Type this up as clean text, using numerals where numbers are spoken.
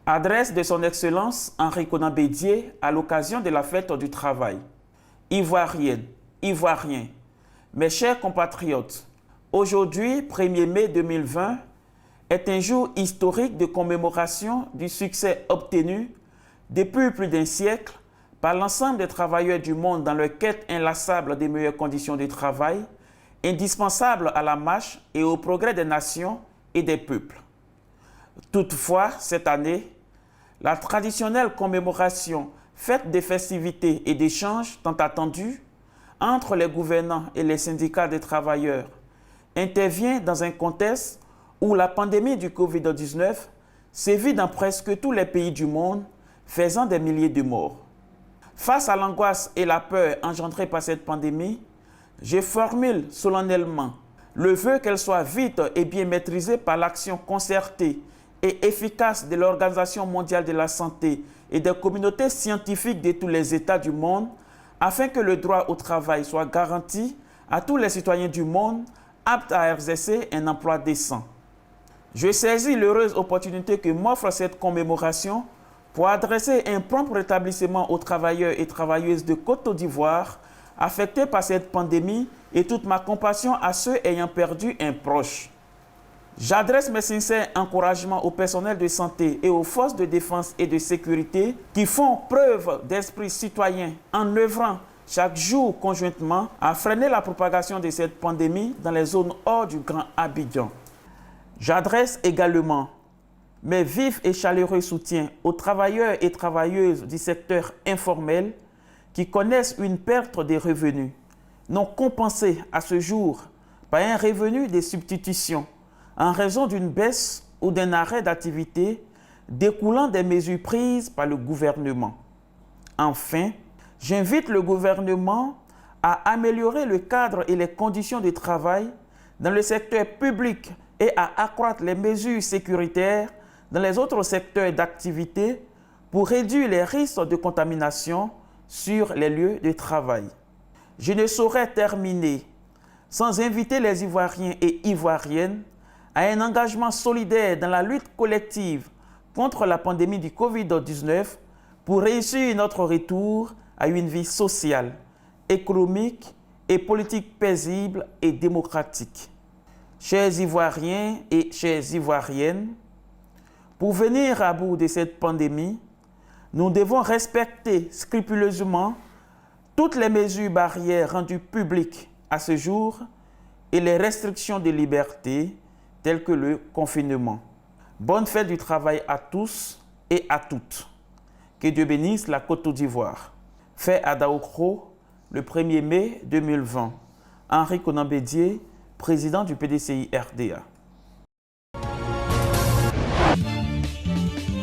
Adresse de son Excellence Henri Konan Bédié à l'occasion de la fête du travail. Ivoiriennes, Ivoiriens, mes chers compatriotes, aujourd'hui, 1er mai 2020, est un jour historique de commémoration du succès obtenu depuis plus d'un siècle par l'ensemble des travailleurs du monde dans leur quête inlassable des meilleures conditions de travail, indispensables à la marche et au progrès des nations et des peuples. Toutefois, cette année, la traditionnelle commémoration, fête des festivités et d'échanges tant attendus entre les gouvernants et les syndicats des travailleurs, intervient dans un contexte où la pandémie du Covid-19 sévit dans presque tous les pays du monde, faisant des milliers de morts. Face à l'angoisse et la peur engendrées par cette pandémie, je formule solennellement le vœu qu'elle soit vite et bien maîtrisée par l'action concertée et efficace de l'Organisation mondiale de la santé et des communautés scientifiques de tous les États du monde, afin que le droit au travail soit garanti à tous les citoyens du monde aptes à exercer un emploi décent. Je saisis l'heureuse opportunité que m'offre cette commémoration pour adresser un prompt rétablissement aux travailleurs et travailleuses de Côte d'Ivoire affectés par cette pandémie et toute ma compassion à ceux ayant perdu un proche. J'adresse mes sincères encouragements au personnel de santé et aux forces de défense et de sécurité qui font preuve d'esprit citoyen en œuvrant chaque jour conjointement à freiner la propagation de cette pandémie dans les zones hors du Grand Abidjan. J'adresse également mes vifs et chaleureux soutiens aux travailleurs et travailleuses du secteur informel qui connaissent une perte des revenus, non compensée à ce jour par un revenu de substitution en raison d'une baisse ou d'un arrêt d'activité découlant des mesures prises par le gouvernement. Enfin, j'invite le gouvernement à améliorer le cadre et les conditions de travail dans le secteur public et à accroître les mesures sécuritaires dans les autres secteurs d'activité pour réduire les risques de contamination sur les lieux de travail. Je ne saurais terminer sans inviter les Ivoiriens et Ivoiriennes à un engagement solidaire dans la lutte collective contre la pandémie du Covid-19 pour réussir notre retour à une vie sociale, économique et politique paisible et démocratique. Chers Ivoiriens et chères Ivoiriennes, pour venir à bout de cette pandémie, nous devons respecter scrupuleusement toutes les mesures barrières rendues publiques à ce jour et les restrictions de liberté telles que le confinement. Bonne fête du travail à tous et à toutes. Que Dieu bénisse la Côte d'Ivoire. Fait à Daokro, le 1er mai 2020. Henri Konan Bédié, président du PDCI RDA.